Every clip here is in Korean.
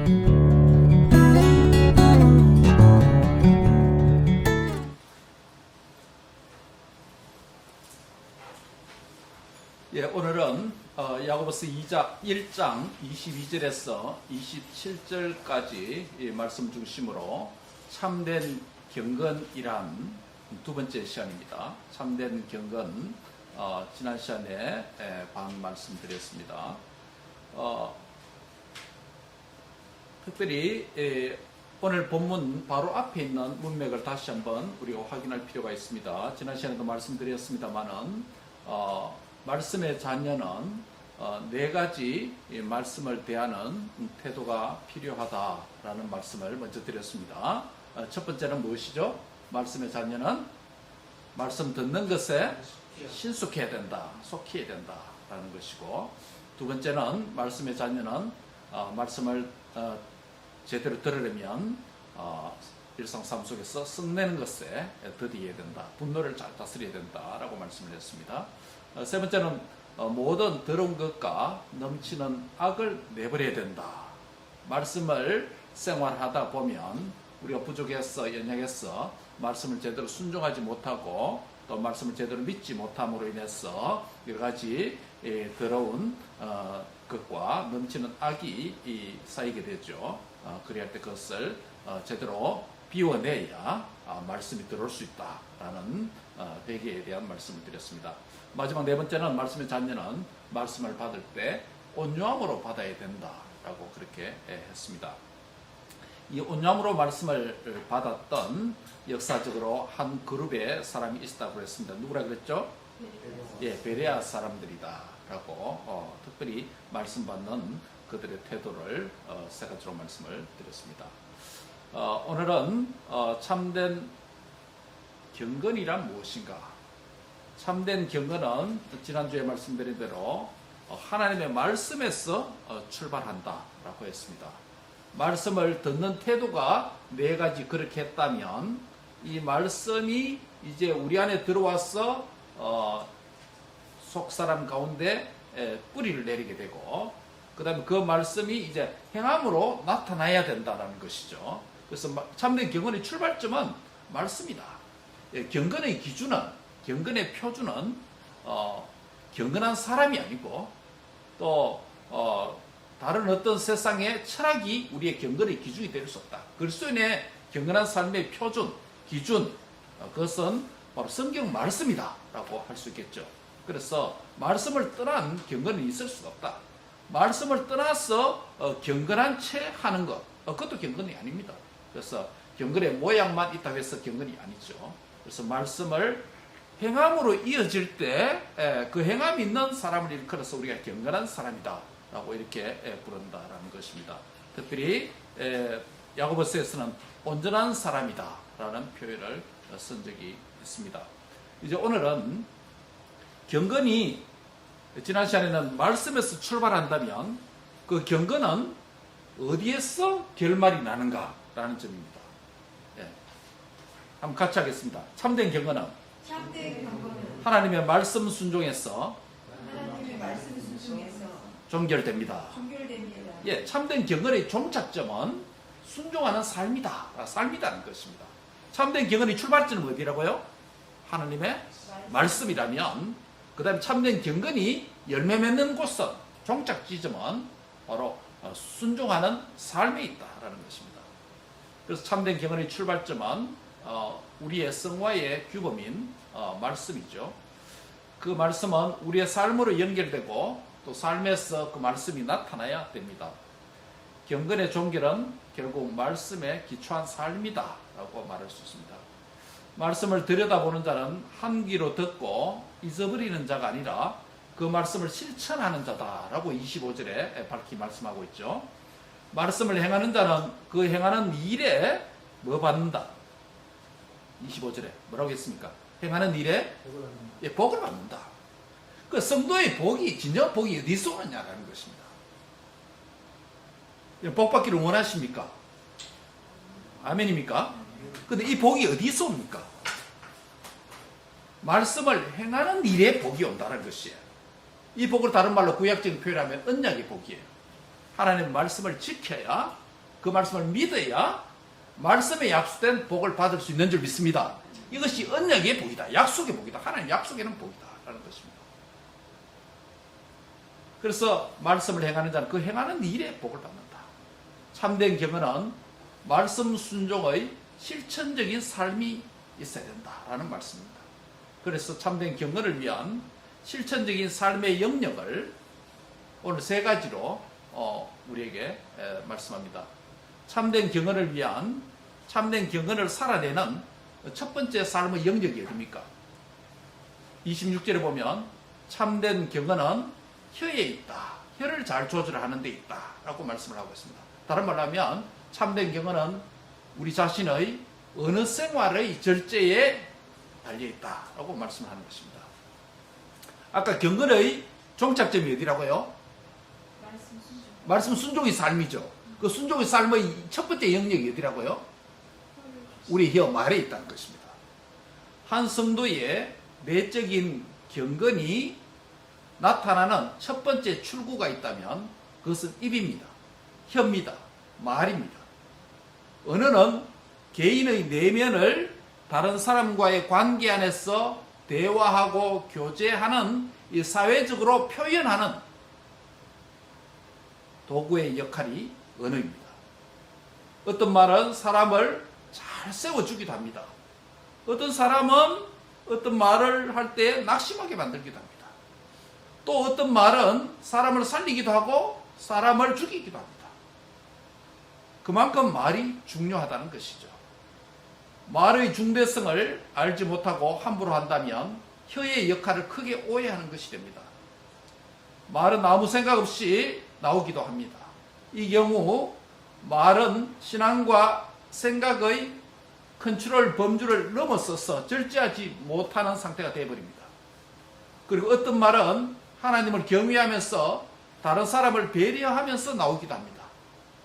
예, 오늘은 야고보서 1장 22절에서 27절까지 말씀 중심으로 참된 경건이란 두 번째 시간입니다. 참된 경건, 지난 시간에 반 말씀드렸습니다. 특별히 오늘 본문 바로 앞에 있는 문맥을 다시 한번 우리가 확인할 필요가 있습니다. 지난 시간에도 말씀드렸습니다만은 말씀의 자녀는 네 가지 말씀을 대하는 태도가 필요하다라는 말씀을 먼저 드렸습니다. 첫 번째는 무엇이죠? 말씀의 자녀는 말씀 듣는 것에 신속해야 된다, 속해야 된다라는 것이고, 두 번째는 말씀의 자녀는 말씀을 제대로 들으려면 일상 삶 속에서 썩내는 것에 더디해야 된다, 분노를 잘 다스려야 된다라고 말씀을 했습니다. 세 번째는 모든 더러운 것과 넘치는 악을 내버려야 된다. 말씀을 생활하다 보면 우리가 부족해서 연약해서 말씀을 제대로 순종하지 못하고 또 말씀을 제대로 믿지 못함으로 인해서 여러 가지 더러운 것과 넘치는 악이 쌓이게 되죠. 그래야 때 그것을 제대로 비워내야 말씀이 들어올 수 있다라는 배경에 대한 말씀을 드렸습니다. 마지막 네 번째는 말씀의 자녀는 말씀을 받을 때 온유함으로 받아야 된다라고 그렇게 했습니다. 이 온유함으로 말씀을 받았던 역사적으로 한 그룹의 사람이 있다고 했습니다. 누구라 그랬죠? 예, 베레아 사람들이다라고 특별히 말씀 받는 그들의 태도를 세 가지로 말씀을 드렸습니다. 오늘은 참된 경건이란 무엇인가? 참된 경건은 지난주에 말씀드린 대로 하나님의 말씀에서 출발한다라고 했습니다. 말씀을 듣는 태도가 네 가지 그렇게 했다면 이 말씀이 이제 우리 안에 들어와서 속사람 가운데 뿌리를 내리게 되고, 그 다음에 그 말씀이 이제 행함으로 나타나야 된다는 것이죠. 그래서 참된 경건의 출발점은 말씀이다. 경건의 기준은, 경건의 표준은 경건한 사람이 아니고 또 다른 어떤 세상의 철학이 우리의 경건의 기준이 될 수 없다. 그리스도인의 경건한 삶의 표준, 기준, 그것은 바로 성경 말씀이다라고 할 수 있겠죠. 그래서 말씀을 떠난 경건이 있을 수가 없다. 말씀을 떠나서 경건한 채 하는 것, 그것도 경건이 아닙니다. 그래서 경건의 모양만 있다고 해서 경건이 아니죠. 그래서 말씀을 행함으로 이어질 때 그 행함이 있는 사람을 일컬어서 우리가 경건한 사람이다 라고 이렇게 부른다라는 것입니다. 특별히 야고보서에서는 온전한 사람이다 라는 표현을 쓴 적이 있습니다. 이제 오늘은 경건이 지난 시간에는 말씀에서 출발한다면 그 경건은 어디에서 결말이 나는가 라는 점입니다. 한번 같이 하겠습니다. 참된 경건은 하나님의 말씀 순종에서 종결됩니다. 예, 참된 경건의 종착점은 순종하는 삶이라는 것입니다. 참된 경건의 출발점은 어디라고요? 하나님의 말씀이라면, 그 다음에 참된 경건이 열매 맺는 곳은, 종착 지점은 바로 순종하는 삶에 있다라는 것입니다. 그래서 참된 경건의 출발점은 우리의 성화의 규범인 말씀이죠. 그 말씀은 우리의 삶으로 연결되고 또 삶에서 그 말씀이 나타나야 됩니다. 경건의 종결은 결국 말씀에 기초한 삶이다 라고 말할 수 있습니다. 말씀을 들여다보는 자는 한 귀로 듣고 잊어버리는 자가 아니라 그 말씀을 실천하는 자다라고 25절에 밝히 말씀하고 있죠. 말씀을 행하는 자는 그 행하는 일에 뭐 받는다? 25절에 뭐라고 했습니까? 행하는 일에 복을 받는다. 그 성도의 복이, 진정 복이 어디서 오느냐라는 것입니다. 복 받기를 원하십니까? 아멘입니까? 근데 이 복이 어디서 옵니까? 말씀을 행하는 일에 복이 온다는 것이에요. 이 복을 다른 말로 구약적인 표현하면 언약의 복이에요. 하나님의 말씀을 지켜야 그 말씀을 믿어야 말씀에 약속된 복을 받을 수 있는 줄 믿습니다. 이것이 언약의 복이다. 약속의 복이다. 하나님 약속에는 복이다. 라는 것입니다. 그래서 말씀을 행하는 자는 그 행하는 일에 복을 받는다. 참된 경건은 말씀 순종의 실천적인 삶이 있어야 된다라는 말씀입니다. 그래서 참된 경건을 위한 실천적인 삶의 영역을 오늘 세 가지로 우리에게 말씀합니다. 참된 경건을 위한 참된 경건을 살아내는 첫 번째 삶의 영역이 어디입니까? 26절에 보면 참된 경건은 혀에 있다. 혀를 잘 조절하는 데 있다. 라고 말씀을 하고 있습니다. 다른 말로 하면 참된 경건은 우리 자신의 언어 생활의 절제에 달려있다. 라고 말씀을 하는 것입니다. 아까 경건의 종착점이 어디라고요? 말씀 순종의 삶이죠. 그 순종의 삶의 첫 번째 영역이 어디라고요? 우리 혀 말에 있다는 것입니다. 한 성도의 내적인 경건이 나타나는 첫 번째 출구가 있다면 그것은 입입니다. 혀입니다. 말입니다. 언어는 개인의 내면을 다른 사람과의 관계 안에서 대화하고 교제하는 이 사회적으로 표현하는 도구의 역할이 언어입니다. 어떤 말은 사람을 잘 세워주기도 합니다. 어떤 사람은 어떤 말을 할 때 낙심하게 만들기도 합니다. 또 어떤 말은 사람을 살리기도 하고 사람을 죽이기도 합니다. 그만큼 말이 중요하다는 것이죠. 말의 중대성을 알지 못하고 함부로 한다면 혀의 역할을 크게 오해하는 것이 됩니다. 말은 아무 생각 없이 나오기도 합니다. 이 경우 말은 신앙과 생각의 컨트롤 범주를 넘어서서 절제하지 못하는 상태가 되어버립니다. 그리고 어떤 말은 하나님을 경외하면서 다른 사람을 배려하면서 나오기도 합니다.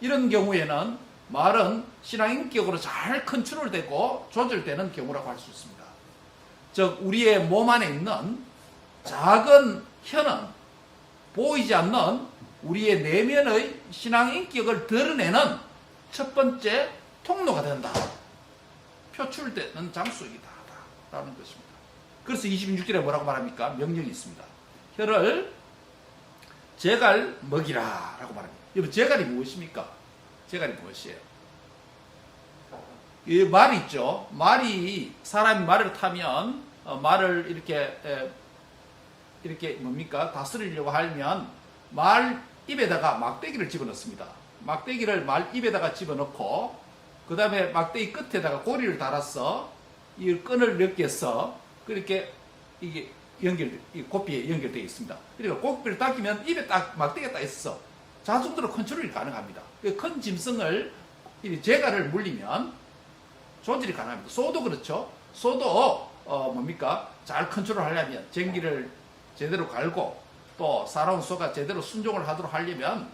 이런 경우에는 말은 신앙인격으로 잘 컨트롤되고 조절되는 경우라고 할 수 있습니다. 즉 우리의 몸 안에 있는 작은 혀는 보이지 않는 우리의 내면의 신앙인격을 드러내는 첫 번째 통로가 된다. 표출되는 장소이다. 라는 것입니다. 그래서 26절에 뭐라고 말합니까? 명령이 있습니다. 혀를 제갈 먹이라 라고 말합니다. 여러분 제갈이 무엇입니까? 제갈이 무엇이에요? 이 말이 있죠. 말이 사람이 말을 타면 말을 이렇게 뭡니까? 다스리려고 하면 말 입에다가 막대기를 집어넣습니다. 막대기를 말 입에다가 집어넣고 그 다음에 막대기 끝에다가 고리를 달아서 이 끈을 몇 개 써 그렇게 이게 고삐에 연결되어 있습니다. 그러니까 고삐를 당기면 입에 딱 막대기가 딱 있어. 자동으로 컨트롤이 가능합니다. 큰 짐승을 제갈을 물리면 조절이 가능합니다. 소도 그렇죠. 소도 뭡니까? 잘 컨트롤하려면 전기를 제대로 갈고 또 살아온 소가 제대로 순종을 하도록 하려면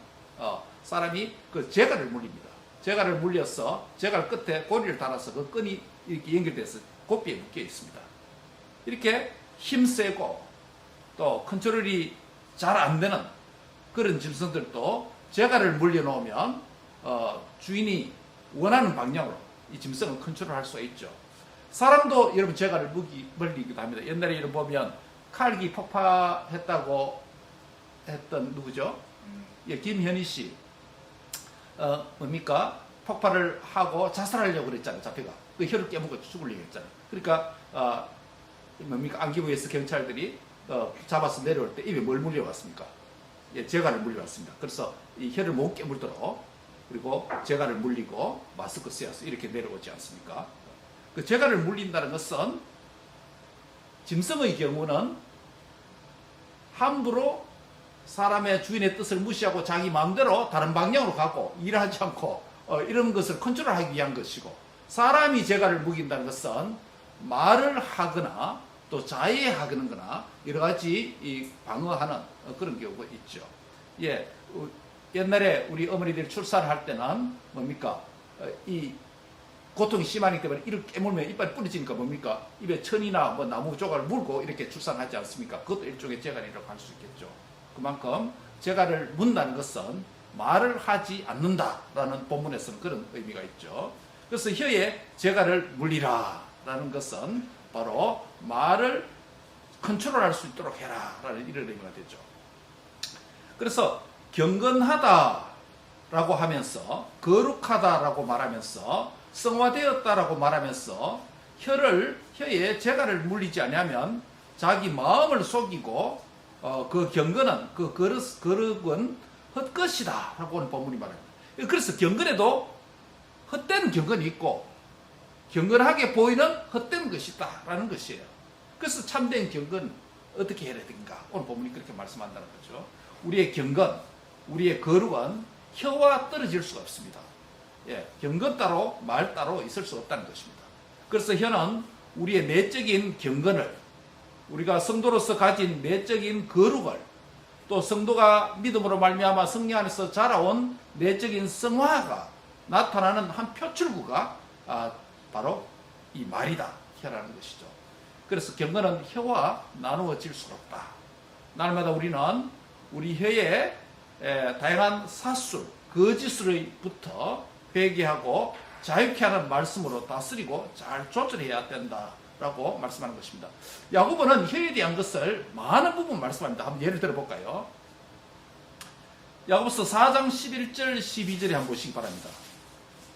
사람이 그 제갈을 물립니다. 제갈을 물려서 제갈 끝에 고리를 달아서 그 끈이 이렇게 연결돼서 고삐에 묶여 있습니다. 이렇게 힘세고 또 컨트롤이 잘 안 되는 그런 짐승들도 제갈을 물려놓으면 주인이 원하는 방향으로 이 짐승을 컨트롤할 수가 있죠. 사람도 여러분 제갈을 물리기도 합니다. 옛날에 여러분 보면 칼기 폭파했다고 했던 누구죠? 예, 김현희 씨. 뭡니까? 폭발을 하고 자살하려고 그랬잖아요. 잡혀가. 그 혀를 깨물고 죽으려고 했잖아요. 그러니까 뭡니까? 안기부에서 경찰들이 잡아서 내려올 때 입에 뭘 물려왔습니까? 예, 제갈을 물려왔습니다. 그래서 이 혀를 못 깨물도록 그리고 제갈을 물리고 마스크 쓰여서 이렇게 내려오지 않습니까? 그 제갈을 물린다는 것은 짐승의 경우는 함부로 사람의 주인의 뜻을 무시하고 자기 마음대로 다른 방향으로 가고 일하지 않고 이런 것을 컨트롤하기 위한 것이고, 사람이 제갈을 먹인다는 것은 말을 하거나 또 자해하거나 여러 가지 방어하는 그런 경우가 있죠. 예, 옛날에 우리 어머니들이 출산을 할 때는 뭡니까? 이 고통이 심하기 때문에 이를 깨물면 이빨이 부러지니까 뭡니까? 입에 천이나 뭐 나무 조각을 물고 이렇게 출산하지 않습니까? 그것도 일종의 제갈이라고 할 수 있겠죠. 그만큼 제갈을 문다는 것은 말을 하지 않는다라는 본문에서는 그런 의미가 있죠. 그래서 혀에 재갈을 물리라 라는 것은 바로 말을 컨트롤할 수 있도록 해라 라는 이런 의미가 되죠. 그래서 경건하다라고 하면서 거룩하다라고 말하면서 성화되었다라고 말하면서 혀에 재갈을 물리지 않으면 자기 마음을 속이고 그 경건은 그 거룩은 헛것이다 라고 하는 본문이 말합니다. 그래서 경건에도 헛된 경건이 있고 경건하게 보이는 헛된 것이 있다 라는 것이에요. 그래서 참된 경건 어떻게 해야 되는가 오늘 본문이 그렇게 말씀한다는 거죠. 우리의 경건, 우리의 거룩은 혀와 떨어질 수가 없습니다. 예, 경건 따로 말 따로 있을 수 없다는 것입니다. 그래서 혀는 우리의 내적인 경건을, 우리가 성도로서 가진 내적인 거룩을, 또 성도가 믿음으로 말미암아 성령 안에서 자라온 내적인 성화가 나타나는 한 표출구가 바로 이 말이다, 혀라는 것이죠. 그래서 경건은 혀와 나누어질 수가 없다. 날마다 우리는 우리 혀에 다양한 사술, 거짓으로부터 회개하고 자유케 하는 말씀으로 다스리고 잘 조절해야 된다라고 말씀하는 것입니다. 야고보는 혀에 대한 것을 많은 부분 말씀합니다. 한번 예를 들어볼까요? 야고보서 4장 11절 12절에 한번 보시기 바랍니다.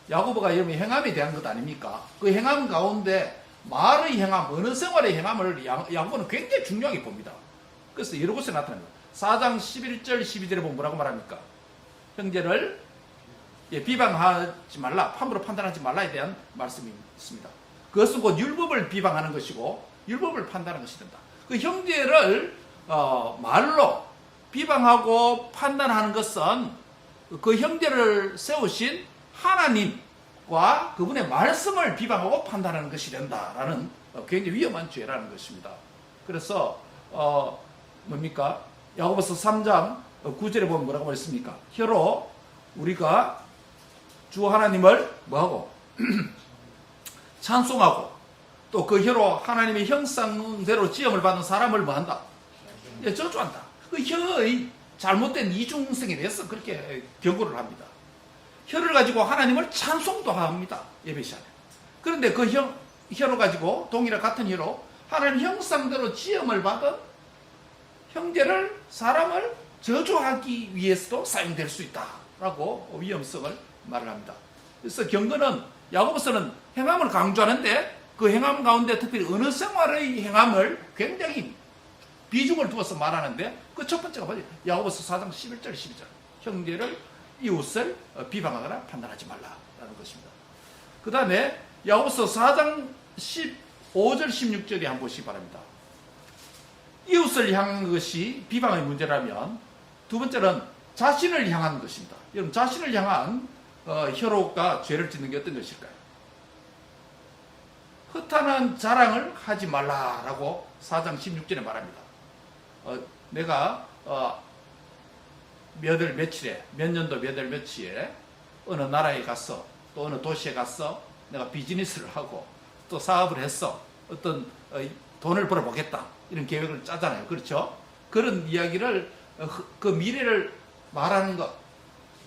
야고보가 여러분 행함에 대한 것 아닙니까? 그 행함 가운데 말의 행함, 어느 생활의 행함을 야고보는 굉장히 중요하게 봅니다. 그래서 여러 곳에 나타납니다. 4장 11절 12절에 보면 뭐라고 말합니까? 형제를 비방하지 말라, 함부로 판단하지 말라에 대한 말씀이 있습니다. 그것은 곧 율법을 비방하는 것이고 율법을 판단하는 것이 된다. 그 형제를 말로 비방하고 판단하는 것은 그 형제를 세우신 하나님과 그분의 말씀을 비방하고 판단하는 것이 된다라는 굉장히 위험한 죄라는 것입니다. 그래서 뭡니까? 야고보서 3장 9절에 보면 뭐라고 했습니까? 혀로 우리가 주 하나님을 뭐하고 찬송하고 또 그 혀로 하나님의 형상대로 지음을 받은 사람을 뭐한다? 저주한다. 그 혀의 잘못된 이중성에 대해서 그렇게 경고를 합니다. 혀를 가지고 하나님을 찬송도 합니다. 예배 시간에. 그런데 그 혀로 가지고 동일한 같은 혀로 하나님 형상대로 지음을 받은 형제를, 사람을 저주하기 위해서도 사용될 수 있다라고 위험성을 말을 합니다. 그래서 경건은 야고보서는 행함을 강조하는데 그 행함 가운데 특별히 어느 생활의 행함을 굉장히 비중을 두어서 말하는데 그 첫 번째가 뭐지? 야고보서 4장 11절 12절 형제를, 이웃을 비방하거나 판단하지 말라라는 것입니다. 그 다음에 야고보서 4장 15절 16절에 한번 보시기 바랍니다. 이웃을 향한 것이 비방의 문제라면 두 번째는 자신을 향한 것입니다. 여러분 자신을 향한 혀로가 죄를 짓는 게 어떤 것일까요? 허탄한 자랑을 하지 말라라고 4장 16절에 말합니다. 내가 몇 월 며칠에, 몇 년도 몇 월 며칠에 어느 나라에 갔어, 또 어느 도시에 갔어, 내가 비즈니스를 하고 또 사업을 했어, 어떤 돈을 벌어보겠다 이런 계획을 짜잖아요. 그렇죠? 그런 이야기를 그 미래를 말하는 것,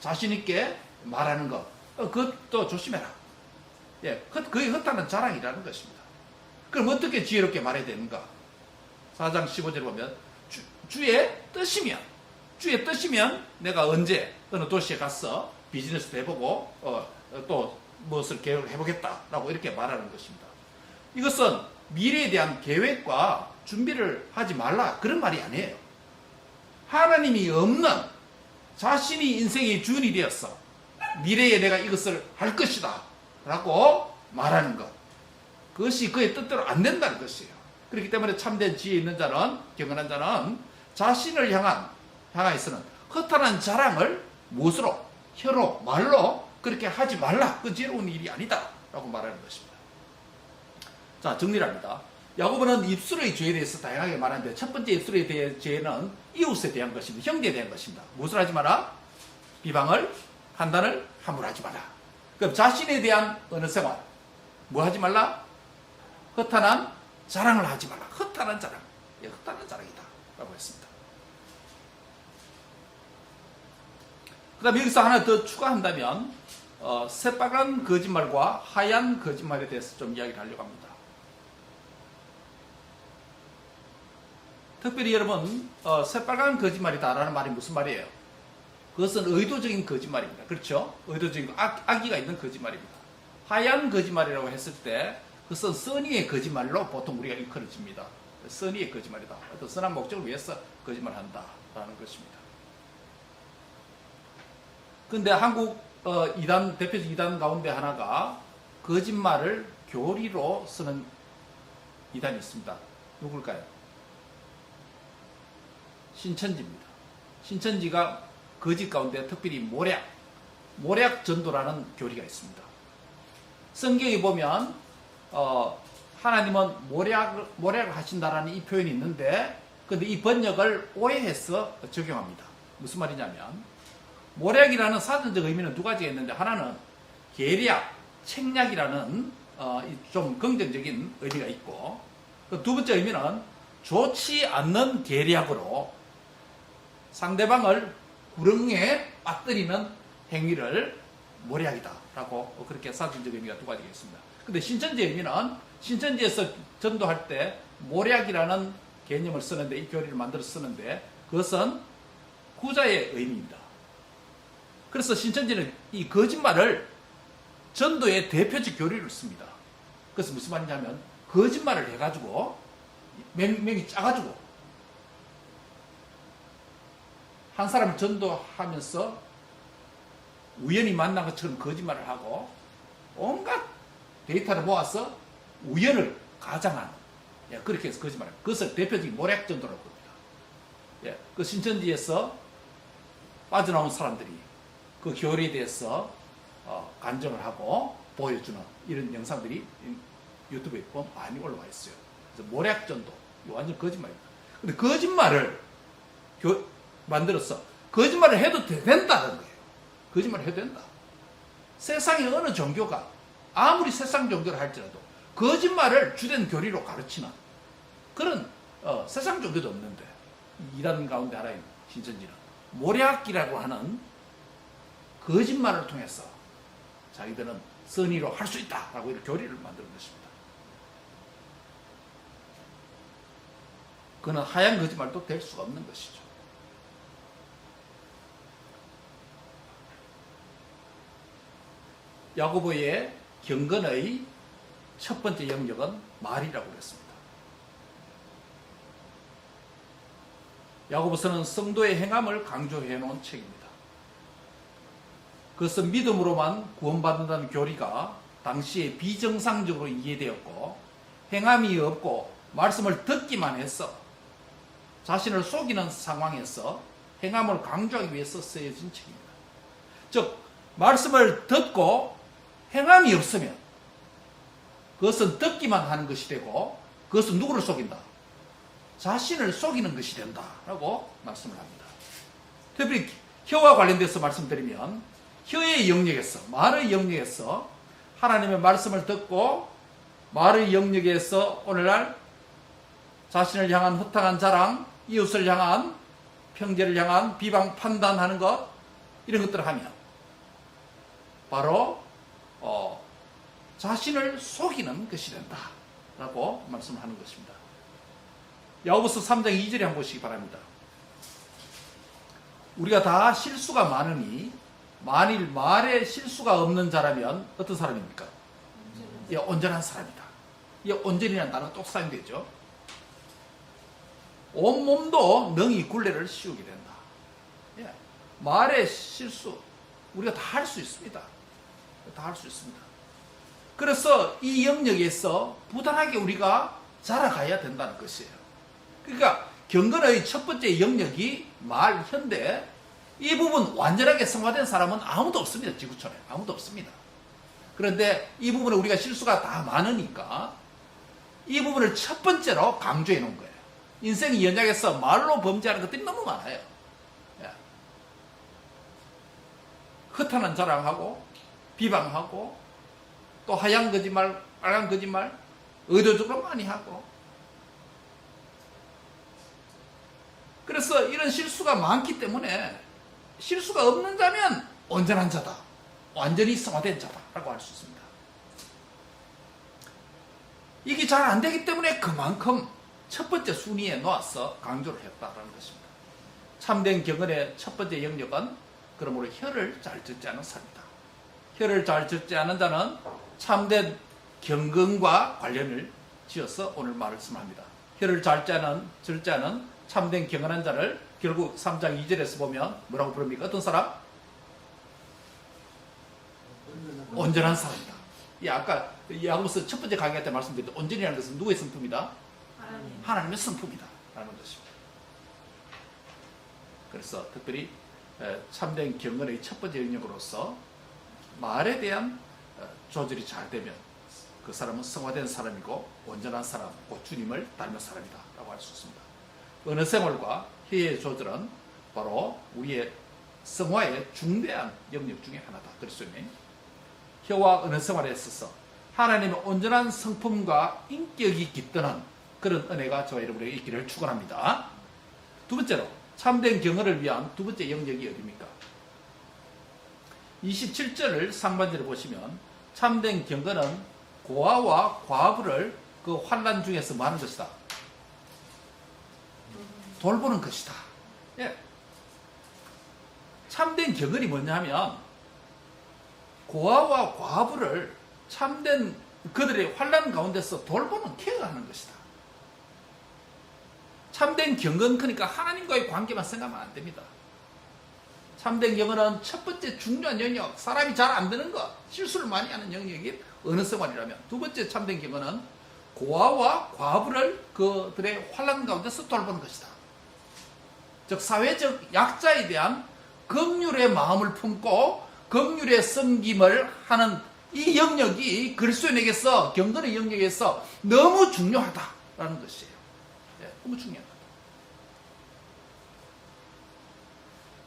자신 있게 말하는 것, 그것도 조심해라. 예, 그게 허탄한 자랑이라는 것입니다. 그럼 어떻게 지혜롭게 말해야 되는가? 4장 15절에 보면 주의 뜻이면 내가 언제 어느 도시에 가서 비즈니스도 해보고 또 무엇을 계획을 해보겠다라고 이렇게 말하는 것입니다. 이것은 미래에 대한 계획과 준비를 하지 말라 그런 말이 아니에요. 하나님이 없는 자신이 인생의 주인이 되었어. 미래에 내가 이것을 할 것이다 라고 말하는 것, 그것이 그의 뜻대로 안 된다는 것이에요. 그렇기 때문에 참된 지혜 있는 자는, 경건한 자는 자신을 향하여서는 허탄한 자랑을 무엇으로? 혀로, 말로 그렇게 하지 말라. 그 지혜로운 일이 아니다 라고 말하는 것입니다. 자, 정리를 합니다. 야고보는 입술의 죄에 대해서 다양하게 말하는데 첫 번째 입술에 대한 죄는 이웃에 대한 것입니다. 형제에 대한 것입니다. 무엇을 하지 마라? 비방을, 판단을 함부로 하지 마라. 그럼 자신에 대한 어느 생활, 뭐 하지 말라? 허탄한 자랑을 하지 말라. 허탄한 자랑. 예, 허탄한 자랑이다 라고 했습니다. 그 다음에 여기서 하나 더 추가한다면 새빨간 거짓말과 하얀 거짓말에 대해서 좀 이야기를 하려고 합니다. 특별히 여러분 새빨간 거짓말이다라는 말이 무슨 말이에요? 그것은 의도적인 거짓말입니다. 그렇죠? 의도적인 악의가 있는 거짓말입니다. 하얀 거짓말이라고 했을 때 그것은 선의의 거짓말로 보통 우리가 일컬어집니다. 선의의 거짓말이다. 어떤 선한 목적을 위해서 거짓말한다라는 것입니다. 그런데 한국 이단 대표적 이단 가운데 하나가 거짓말을 교리로 쓰는 이단이 있습니다. 누굴까요? 신천지입니다. 신천지가 거짓 가운데 특별히 모략 전도라는 교리가 있습니다. 성경에 보면 하나님은 모략을 하신다라는 이 표현이 있는데, 근데 이 번역을 오해해서 적용합니다. 무슨 말이냐면 모략이라는 사전적 의미는 두 가지가 있는데, 하나는 계략, 책략이라는 좀 긍정적인 의미가 있고, 두 번째 의미는 좋지 않는 계략으로 상대방을 구렁에 빠뜨리는 행위를 모략이다라고 그렇게 사전적 의미가 두 가지가 있습니다. 근데 신천지의 의미는 신천지에서 전도할 때 모략이라는 개념을 쓰는데, 이 교리를 만들어 쓰는데 그것은 후자의 의미입니다. 그래서 신천지는 이 거짓말을 전도의 대표적 교리를 씁니다. 그래서 무슨 말이냐면 거짓말을 해가지고 명이 짜가지고 한 사람을 전도하면서 우연히 만난 것처럼 거짓말을 하고 온갖 데이터를 모아서 우연을 가장하는, 그렇게 해서 거짓말을, 그것을 대표적인 모략 전도라고 합니다. 그 신천지에서 빠져나온 사람들이 그 교리에 대해서 간증을 하고 보여주는 이런 영상들이 유튜브에 보면 많이 올라와 있어요. 그래서 모략 전도, 완전 거짓말입니다. 근데 거짓말을 만들어서 거짓말을 해도 된다는 거예요. 거짓말을 해도 된다. 세상의 어느 종교가 아무리 세상 종교를 할지라도 거짓말을 주된 교리로 가르치는 그런 세상 종교도 없는데, 이단 가운데 하나인 신천지는 모략이라고 하는 거짓말을 통해서 자기들은 선의로 할 수 있다라고 이런 교리를 만드는 것입니다. 그는 하얀 거짓말도 될 수가 없는 것이죠. 야고보의 경건의 첫 번째 영역은 말이라고 그랬습니다. 야고보서는 성도의 행함을 강조해 놓은 책입니다. 그것은 믿음으로만 구원받는다는 교리가 당시에 비정상적으로 이해되었고, 행함이 없고 말씀을 듣기만 해서 자신을 속이는 상황에서 행함을 강조하기 위해서 쓰여진 책입니다. 즉, 말씀을 듣고 행함이 없으면 그것은 듣기만 하는 것이 되고, 그것은 누구를 속인다? 자신을 속이는 것이 된다라고 말씀을 합니다. 특별히 혀와 관련돼서 말씀드리면, 혀의 영역에서, 말의 영역에서 하나님의 말씀을 듣고 말의 영역에서 오늘날 자신을 향한 허탕한 자랑, 이웃을 향한 평죄를 향한 비방, 판단하는 것, 이런 것들을 하면 바로 자신을 속이는 것이 된다라고 말씀을 하는 것입니다. 야고보서 3장 2절에 한번 보시기 바랍니다. 우리가 다 실수가 많으니 만일 말에 실수가 없는 자라면 어떤 사람입니까? 온전한 사람이다. 이 온전이라는 단어가 또 사용되죠. 온몸도 능히 굴레를 씌우게 된다. 말의 실수 우리가 다 할 수 있습니다. 다 할 수 있습니다. 그래서 이 영역에서 부단하게 우리가 자라가야 된다는 것이에요. 그러니까 경건의 첫 번째 영역이 말, 혀인데 이 부분 완전하게 성화된 사람은 아무도 없습니다. 지구촌에 아무도 없습니다. 그런데 이 부분에 우리가 실수가 다 많으니까 이 부분을 첫 번째로 강조해 놓은 거예요. 인생의 연약에서 말로 범죄하는 것들이 너무 많아요. 허탄한 자랑하고 비방하고 또 하얀 거짓말, 빨간 거짓말 의도적으로 많이 하고, 그래서 이런 실수가 많기 때문에 실수가 없는 자면 온전한 자다. 완전히 성화된 자다라고 할 수 있습니다. 이게 잘 안 되기 때문에 그만큼 첫 번째 순위에 놓아서 강조를 했다라는 것입니다. 참된 경건의 첫 번째 영역은 그러므로 혀를 잘 듣지 않은 사람이다. 혀를 잘 듣지 않은 자는 참된 경건과 관련을 지어서 오늘 말씀합니다. 혀를 잘 듣지 않은 참된 경건한 자를 결국 3장 2절에서 보면 뭐라고 부릅니까? 어떤 사람? 온전한 사람이다. 아까 야고보서 첫 번째 강의 때 말씀드렸던 온전이라는 것은 누구의 성품이다? 하나님의 성품이다 라는 것입니다. 그래서 특별히 참된 경건의 첫 번째 영역으로서 말에 대한 조절이 잘 되면 그 사람은 성화된 사람이고 온전한 사람, 곧 주님을 닮은 사람이다 라고 할 수 있습니다. 언어 생활과 혀의 조절은 바로 우리의 성화의 중대한 영역 중에 하나다. 그래서 혀와 언어 생활에 있어서 하나님의 온전한 성품과 인격이 깃드는 그런 은혜가 저와 여러분에게 있기를 축원합니다. 두 번째로 참된 경건을 위한 두 번째 영역이 어디입니까? 27절을 상반절에 보시면 참된 경건은 고아와 과부를 그 환난 중에서 뭐 하는 것이다? 돌보는 것이다. 예. 참된 경건이 뭐냐 하면 고아와 과부를 참된 그들의 환난 가운데서 돌보는 케어하는 것이다. 참된 경건, 그러니까 하나님과의 관계만 생각하면 안 됩니다. 참된 경건은 첫 번째 중요한 영역, 사람이 잘 안 되는 것, 실수를 많이 하는 영역이 언어 생활이라면, 두 번째 참된 경건은 고아와 과부를 그들의 환난 가운데서 돌보는 것이다. 즉 사회적 약자에 대한 긍휼의 마음을 품고 긍휼의 섬김을 하는 이 영역이 그리스도인에게서 경건의 영역에서 너무 중요하다라는 것이에요. 네, 너무 중요하다.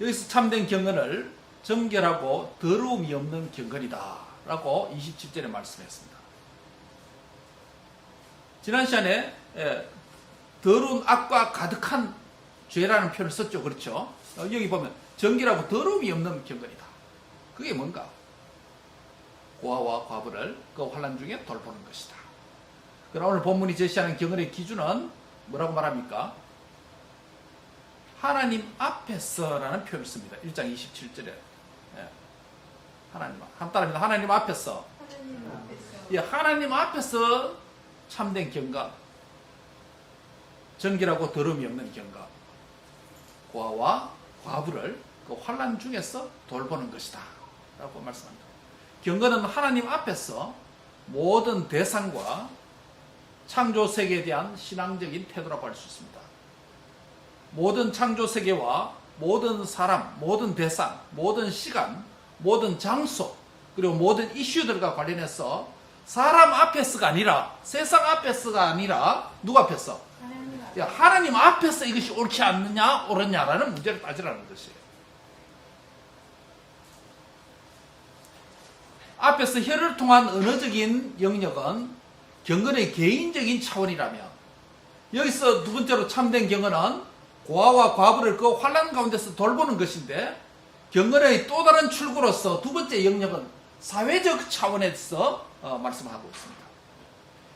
여기서 참된 경건을 정결하고 더러움이 없는 경건이다 라고 27절에 말씀했습니다. 지난 시간에 더러운 악과 가득한 죄라는 표현을 썼죠. 그렇죠? 여기 보면 정결하고 더러움이 없는 경건이다. 그게 뭔가? 고아와 과부를 그 환난 중에 돌보는 것이다. 그러나 오늘 본문이 제시하는 경건의 기준은 뭐라고 말합니까? 하나님 앞에서라는 표현을 씁니다. 1장 27절에. 하나님, 한 따라합니다. 하나님 앞에서. 예, 하나님 앞에서 참된 경건, 정결하고 더러움이 없는 경건, 고아와 과부를 그 환난 중에서 돌보는 것이다 라고 말씀합니다. 경건은 하나님 앞에서 모든 대상과 창조 세계에 대한 신앙적인 태도라고 할 수 있습니다. 모든 창조 세계와 모든 사람, 모든 대상, 모든 시간, 모든 장소, 그리고 모든 이슈들과 관련해서 사람 앞에서가 아니라, 세상 앞에서가 아니라 누구 앞에서? 하나님 앞에서 이것이 옳지 않느냐 옳으냐라는 문제를 따지라는 것이에요. 앞에서 혀를 통한 언어적인 영역은 경건의 개인적인 차원이라면, 여기서 두 번째로 참된 경건은 고아와 과부를 그 환난 가운데서 돌보는 것인데, 경건의 또 다른 출구로서 두 번째 영역은 사회적 차원에서 말씀하고 있습니다.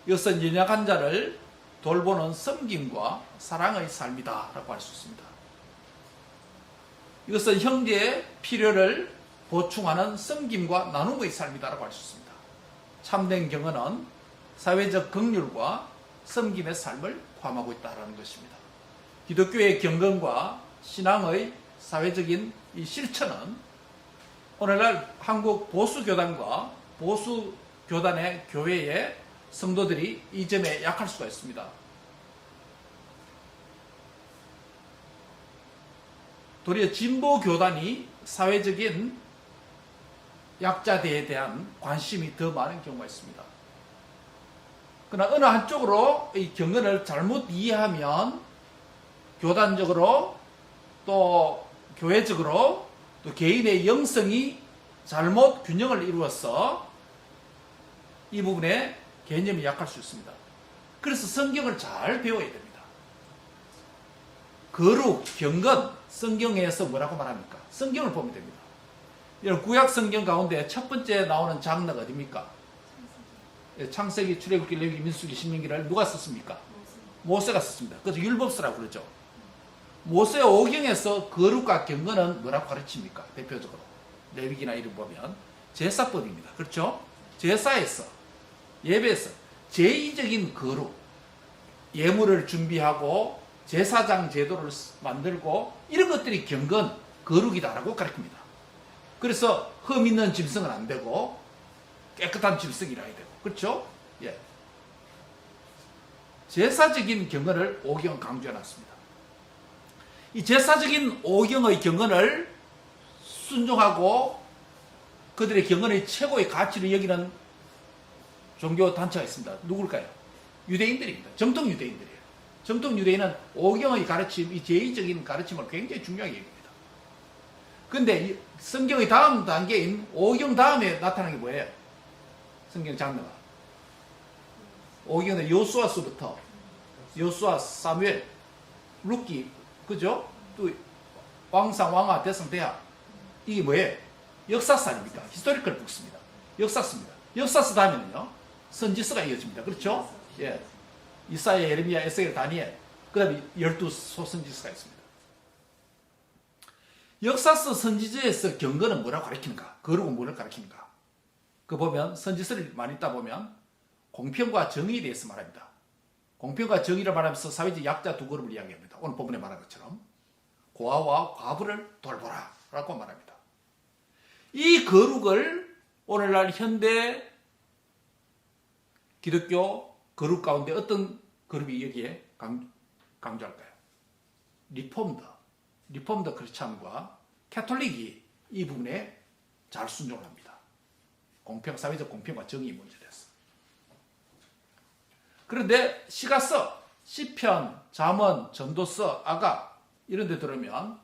이것은 연약한 자를 돌보는 섬김과 사랑의 삶이다 라고 할 수 있습니다. 이것은 형제의 필요를 보충하는 섬김과 나눔의 삶이다 라고 할 수 있습니다. 참된 경건은 사회적 긍휼과 섬김의 삶을 포함하고 있다는 것입니다. 기독교의 경건과 신앙의 사회적인 이 실천은 오늘날 한국 보수교단과 보수교단의 교회의 성도들이 이 점에 약할 수가 있습니다. 도리어 진보교단이 사회적인 약자들에 대한 관심이 더 많은 경우가 있습니다. 그러나 어느 한쪽으로 이 경건을 잘못 이해하면 교단적으로 또 교회적으로 또 개인의 영성이 잘못 균형을 이루어서 이 부분에 개념이 약할 수 있습니다. 그래서 성경을 잘 배워야 됩니다. 거룩, 경건, 성경에서 뭐라고 말합니까? 성경을 보면 됩니다. 여러분 구약 성경 가운데 첫 번째 나오는 장르가 어디입니까? 창세기, 출애굽기, 레위기, 민수기, 신명기를 누가 썼습니까? 모세가 썼습니다. 그래서 율법서라고 그러죠. 모세 오경에서 거룩과 경건은 뭐라고 가르칩니까? 대표적으로 레위기나 이런 보면 제사법입니다. 그렇죠? 제사에서, 예배에서 제2적인 거룩, 예물을 준비하고 제사장 제도를 만들고 이런 것들이 경건, 거룩이다라고 가르칩니다. 그래서 흠 있는 짐승은 안 되고 깨끗한 짐승이라 해야 되고, 그렇죠? 예. 제사적인 경건을 오경은 강조해놨습니다. 이 제사적인 오경의 경건을 순종하고 그들의 경건의 최고의 가치를 여기는 종교 단체가 있습니다. 누굴까요? 유대인들입니다. 정통 유대인들이에요. 정통 유대인은 오경의 가르침, 이 제2적인 가르침을 굉장히 중요하게 여깁니다. 근데 성경의 다음 단계인 오경 다음에 나타나는 게 뭐예요? 성경 장르가. 오경은 요수아서부터 요수아, 사무엘, 룻기, 그죠? 또 왕상, 왕하, 대성, 대하. 이게 뭐예요? 역사서 아닙니까? 히스토리컬 북스입니다. 역사서입니다. 역사서 다음에는요, 선지서가 이어집니다. 그렇죠? 예. 이사야, 예레미야, 에스겔, 다니엘. 그 다음에 12소선지서가 있습니다. 역사서 선지서에서 경건은 뭐라고 가르치는가? 거룩은 뭐를 가르치는가? 그 보면 선지서를 많이 읽다 보면 공평과 정의에 대해서 말합니다. 공평과 정의를 말하면서 사회적 약자 두 그룹을 이야기합니다. 오늘 본문에 말한 것처럼 고아와 과부를 돌보라 라고 말합니다. 이 거룩을 오늘날 현대 기독교 거룩 가운데 어떤 그룹이 여기에 강조할까요? 리폼더 크리스찬과 캐톨릭이 이 부분에 잘 순종을 합니다. 사회적 공평과 정의 문제에 대해서. 그런데 시가서, 시편, 잠언, 전도서, 아가 이런 데 들으면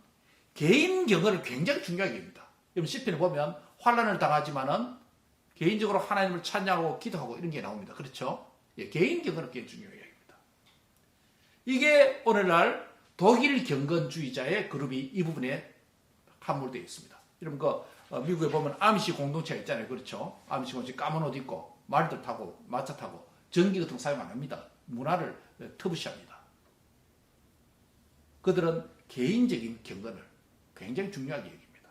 개인 경건을 굉장히 중요하게 여깁니다. 여러분 시편에 보면 환난을 당하지만은 개인적으로 하나님을 찬양하고 기도하고 이런 게 나옵니다. 그렇죠? 예, 개인 경건을 굉장히 중요하게 여깁니다. 이게 오늘날 독일 경건주의자의 그룹이 이 부분에 함몰되어 있습니다. 여러분 미국에 보면 아미시 공동체가 있잖아요. 그렇죠? 아미시 공동체 까만 옷 입고 말들 타고 마차 타고 전기 같은 거 사용 안 합니다. 문화를 터부시합니다. 그들은 개인적인 경건을 굉장히 중요하게 여깁니다.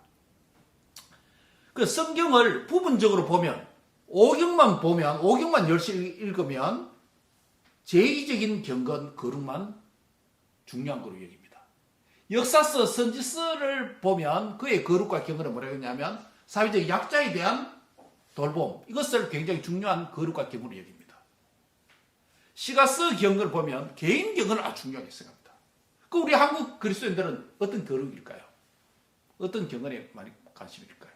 그 성경을 부분적으로 보면 오경만 열심히 읽으면 제2적인 경건, 거룩만 중요한 거로 여깁니다. 역사서, 선지서를 보면 그의 거룩과 경건은 뭐라고 했냐면 사회적 약자에 대한 돌봄, 이것을 굉장히 중요한 거룩과 경건으로 여깁니다. 시가서 경건을 보면 개인 경건을 아주 중요하게 생각합니다. 그 우리 한국 그리스도인들은 어떤 거룩일까요? 어떤 경건에 많이 관심일까요?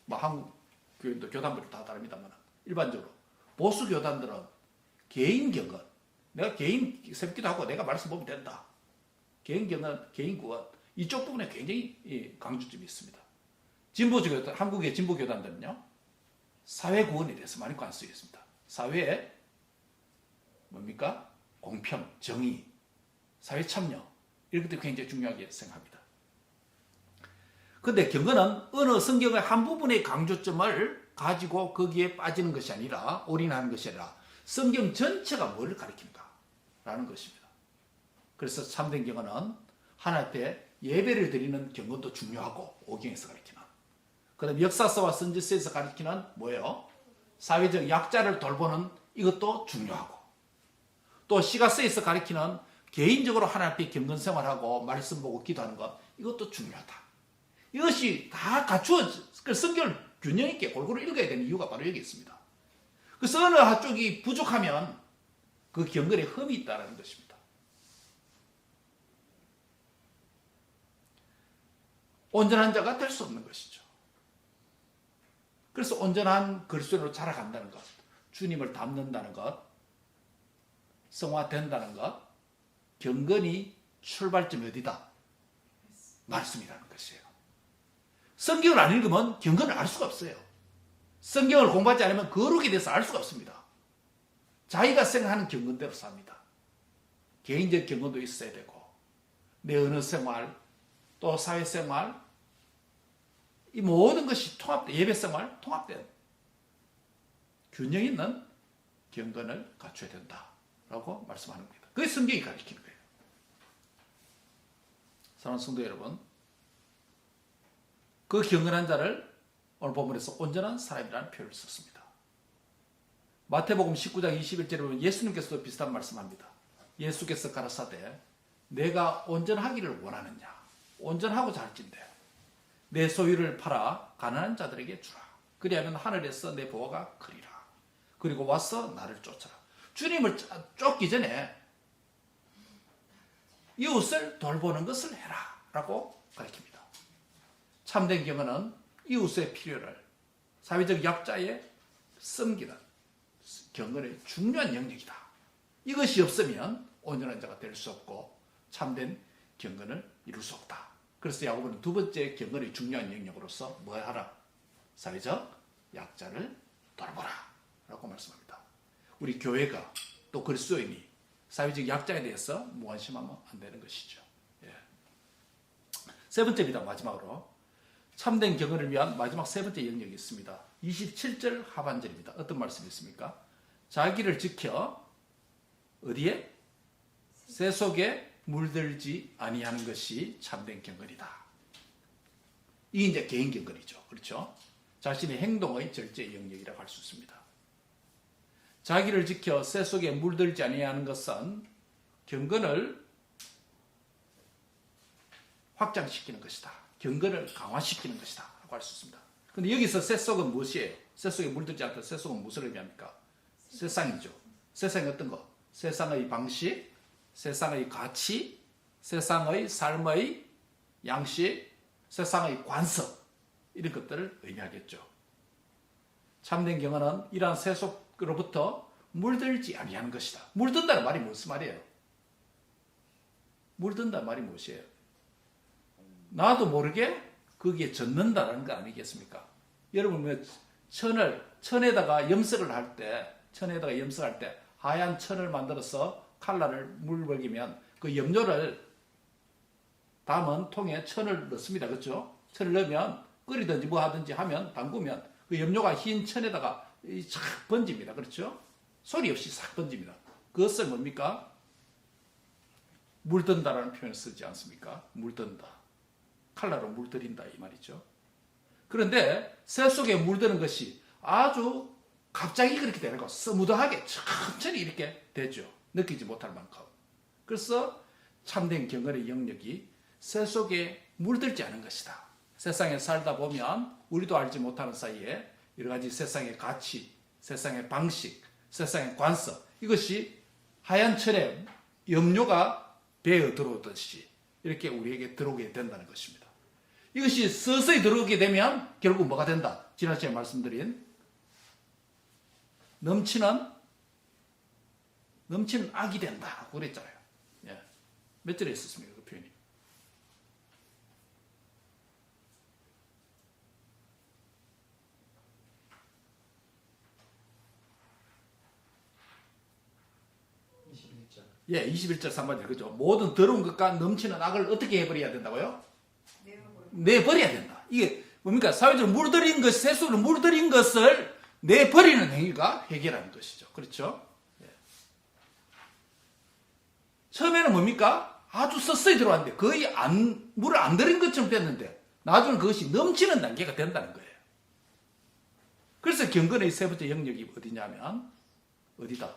뭐 한국 교인도 교단별로 다 다릅니다만 일반적으로 보수 교단들은 개인 경건, 내가 개인 새벽기도 하고 내가 말씀 보면 된다. 개인 경건, 개인 구원 이쪽 부분에 굉장히 강조점이 있습니다. 진보적 교단, 한국의 진보 교단들은요 사회 구원에 대해서 많이 관심이 있습니다. 사회에 뭡니까? 공평, 정의, 사회 참여 이런 것들이 굉장히 중요하게 생각합니다. 그런데 경건은 어느 성경의 한 부분의 강조점을 가지고 거기에 빠지는 것이 아니라 올인하는 것이 아니라 성경 전체가 뭐를 가리키는가 라는 것입니다. 그래서 참된 경건은 하나님 앞에 예배를 드리는 경건도 중요하고 오경에서 가리키는 그 다음에 역사서와 선지서에서 가리키는 뭐예요? 사회적 약자를 돌보는 이것도 중요하고 또 시가서에서 가리키는 개인적으로 하나님 앞에 경건 생활하고 말씀 보고 기도하는 것 이것도 중요하다. 이것이 다 갖추어져 성경을 균형 있게 골고루 읽어야 되는 이유가 바로 여기 있습니다. 그래서 어느 한쪽이 부족하면 그 경건에 흠이 있다는 것입니다. 온전한 자가 될 수 없는 것이죠. 그래서 온전한 그리스도인으로 자라간다는 것, 주님을 닮는다는 것, 성화된다는 것, 경건이 출발점이 어디다? 말씀이라는 것이에요. 성경을 안 읽으면 경건을 알 수가 없어요. 성경을 공부하지 않으면 거룩에 대해서 알 수가 없습니다. 자기가 생각하는 경건대로 삽니다. 개인적 경건도 있어야 되고 내 언어 생활, 또 사회생활, 이 모든 것이 예배생활 통합된 균형 있는 경건을 갖춰야 된다라고 말씀하는 겁니다. 그게 성경이 가르치는 거예요. 사랑하는 성도 여러분, 그 경건한 자를 오늘 본문에서 온전한 사람이라는 표현을 썼습니다. 마태복음 19장 21절에 보면 예수님께서도 비슷한 말씀합니다. 예수께서 가라사대 내가 온전하기를 원하느냐? 온전하고자 할진대 내 소유를 팔아 가난한 자들에게 주라. 그리하면 하늘에서 내 보화가 크리라. 그리고 와서 나를 쫓아라. 주님을 쫓기 전에 이웃을 돌보는 것을 해라 라고 가르칩니다. 참된 경건은 이웃의 필요를 사회적 약자에 섬기는 경건의 중요한 영역이다. 이것이 없으면 온전한 자가 될 수 없고 참된 경건을 이룰 수 없다. 그래서 야고보는 두 번째 경건의 중요한 영역으로서 뭐 하라? 사회적 약자를 돌보라 라고 말씀합니다. 우리 교회가 또 그리스도인이 사회적 약자에 대해서 무관심하면 안 되는 것이죠. 예. 세 번째입니다. 마지막으로 참된 경건을 위한 마지막 세 번째 영역이 있습니다. 27절 하반절입니다. 어떤 말씀이 있습니까? 자기를 지켜 어디에? 새 속에 물들지 아니하는 것이 참된 경건이다. 이게 이제 개인 경건이죠. 그렇죠? 자신의 행동의 절제 영역이라고 할 수 있습니다. 자기를 지켜 새 속에 물들지 아니하는 것은 경건을 확장시키는 것이다. 경건을 강화시키는 것이다. 라고 할 수 있습니다. 그런데 여기서 새 속은 무엇이에요? 새 속에 물들지 않다. 새 속은 무엇을 의미합니까? 세상이죠. 세상이 어떤 거? 세상의 방식, 세상의 가치, 세상의 삶의 양식, 세상의 관습 이런 것들을 의미하겠죠. 참된 경건은 이러한 새 속으로부터 물들지 아니하는 것이다. 물든다는 말이 무슨 말이에요? 물든다는 말이 무엇이에요? 나도 모르게 거기에 젖는다는 거 아니겠습니까? 여러분 천에다가 염색을 할 때 하얀 천을 만들어서 칼라를 물 먹이면 그 염료를 담은 통에 천을 넣습니다. 그렇죠? 천을 넣으면 끓이든지 뭐 하든지 하면 담그면 그 염료가 흰 천에다가 싹 번집니다. 그렇죠? 소리 없이 싹 번집니다. 그것을 뭡니까? 물든다라는 표현을 쓰지 않습니까? 물든다. 칼라로 물들인다 이 말이죠. 그런데 새 속에 물드는 것이 아주 갑자기 그렇게 되는 거 스무드하게 천천히 이렇게 되죠. 느끼지 못할 만큼. 그래서 참된 경건의 영역이 새 속에 물들지 않은 것이다. 세상에 살다 보면 우리도 알지 못하는 사이에 여러 가지 세상의 가치, 세상의 방식, 세상의 관습 이것이 하얀 천에 염료가 배어 들어오듯이 이렇게 우리에게 들어오게 된다는 것입니다. 이것이 서서히 들어오게 되면 결국 뭐가 된다? 지난 시간에 말씀드린 넘치는 악이 된다고 그랬잖아요. 예. 몇 절에 있었습니까? 그 표현이. 예, 21절 3반절 그죠? 모든 더러운 것과 넘치는 악을 어떻게 해버려야 된다고요? 내버려야 된다. 이게 뭡니까? 사회적으로 물들인 것, 세수로 물들인 것을 내버리는 행위가 회개라는 것이죠. 그렇죠? 예. 처음에는 뭡니까? 아주 서서히 들어왔는데 거의 물을 안 들인 것처럼 됐는데 나중에 그것이 넘치는 단계가 된다는 거예요. 그래서 경건의 세 번째 영역이 어디냐면 어디다?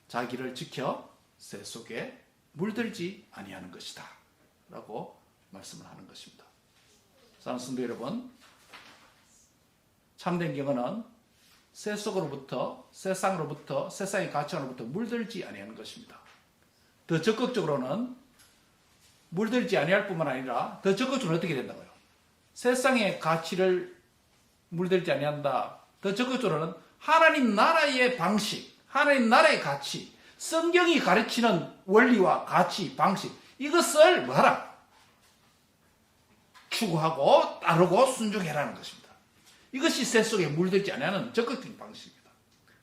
자기를 지켜 새 속에 물들지 아니하는 것이다 라고 말씀을 하는 것입니다. 사랑하는 성도 여러분, 참된 경건은 새 속으로부터 세상으로부터 세상의 가치관으로부터 물들지 아니하는 것입니다. 더 적극적으로는 물들지 아니할 뿐만 아니라 더 적극적으로 어떻게 된다고요? 세상의 가치를 물들지 아니한다. 더 적극적으로는 하나님 나라의 방식, 하나님 나라의 가치, 성경이 가르치는 원리와 가치, 방식 이것을 뭐하라? 추구하고 따르고 순종해라는 것입니다. 이것이 새 속에 물들지 않는 적극적인 방식입니다.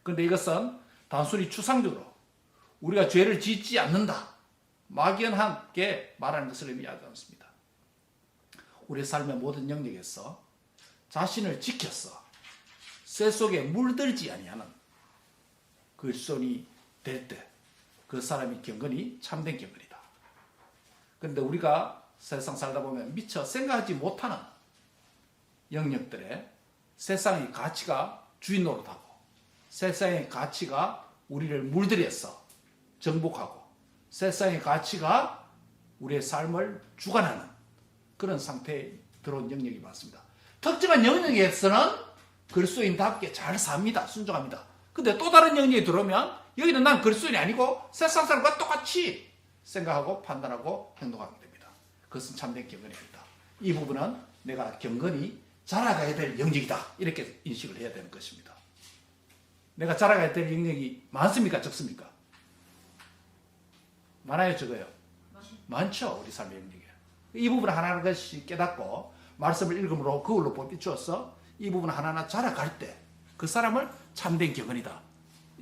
그런데 이것은 단순히 추상적으로 우리가 죄를 짓지 않는다, 막연하게 말하는 것을 의미하지 않습니다. 우리 삶의 모든 영역에서 자신을 지켰어 새 속에 물들지 아니하는 그리스도인이 될 때 그 사람이 경건이 참된 경건이다. 그런데 우리가 세상 살다 보면 미처 생각하지 못하는 영역들에 세상의 가치가 주인 노릇하고 세상의 가치가 우리를 물들여서 정복하고 세상의 가치가 우리의 삶을 주관하는 그런 상태에 들어온 영역이 많습니다. 특정한 영역에서는 그리스도인답게 잘 삽니다. 순종합니다. 근데 또 다른 영역에 들어오면 여기는 난 그리스도인이 아니고 세상 사람과 똑같이 생각하고 판단하고 행동하게 됩니다. 그것은 참된 경건입니다. 이 부분은 내가 경건히 자라가야 될 영역이다. 이렇게 인식을 해야 되는 것입니다. 내가 자라가야 될 영역이 많습니까? 적습니까? 많아요? 적어요? 많죠. 우리 삶의 영역에. 이 부분 하나하나씩 깨닫고 말씀을 읽음으로 그걸로 비추어서 이 부분 하나하나 자라갈 때 그 사람을 참된 경건이다.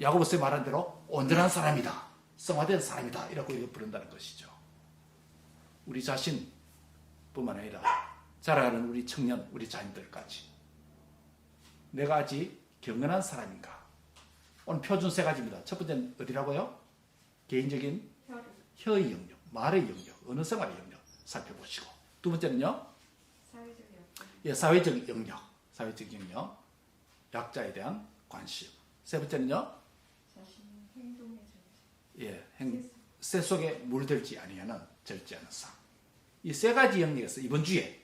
야고보서에 말한 대로 온전한 사람이다. 성화된 사람이다. 이라고 이렇게 부른다는 것이죠. 우리 자신뿐만 아니라 자라가는 우리 청년, 우리 자녀들까지 내가 아직 경건한 사람인가? 오늘 표준 세 가지입니다. 첫 번째는 어디라고요? 개인적인 혀의 영역, 말의 영역, 언어 생활의 영역 살펴보시고 두 번째는요? 사회적 영역, 사회적 영역, 약자에 대한 관심. 세 번째는요? 새 속에 물들지 아니하는 절제하는 삶. 이 세 가지 영역에서 이번 주에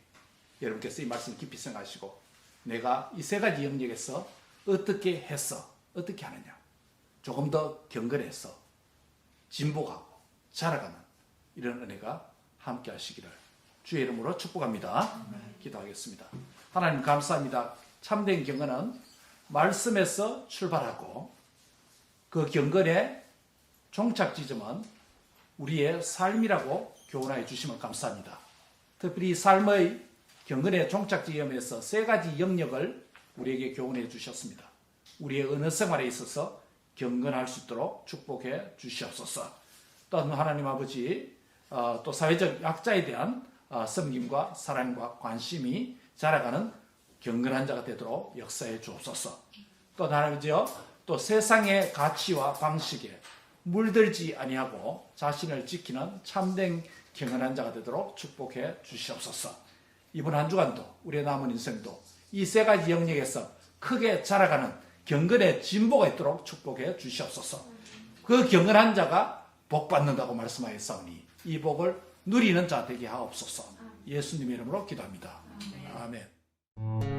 여러분께서 이 말씀 깊이 생각하시고 내가 이 세 가지 영역에서 어떻게 해서 어떻게 하느냐 조금 더 경건해서 진보하고 자라가는 이런 은혜가 함께 하시기를 주의 이름으로 축복합니다. 기도하겠습니다. 하나님 감사합니다. 참된 경건은 말씀에서 출발하고 그 경건의 종착 지점은 우리의 삶이라고 교훈하여 주시면 감사합니다. 특별히 삶의 경건의 종착 지점에서 세 가지 영역을 우리에게 교훈해 주셨습니다. 우리의 언어 생활에 있어서 경건할 수 있도록 축복해 주시옵소서. 또한 하나님 아버지 또 사회적 약자에 대한 섬김과 사랑과 관심이 자라가는 경건한 자가 되도록 역사해 주옵소서. 또 하나님 아버지요, 또 세상의 가치와 방식에 물들지 아니하고 자신을 지키는 참된 경건한 자가 되도록 축복해 주시옵소서. 이번 한 주간도 우리의 남은 인생도 이 세 가지 영역에서 크게 자라가는 경건의 진보가 있도록 축복해 주시옵소서. 그 경건한 자가 복 받는다고 말씀하였사오니 이 복을 누리는 자 되게 하옵소서. 예수님 이름으로 기도합니다. 아멘.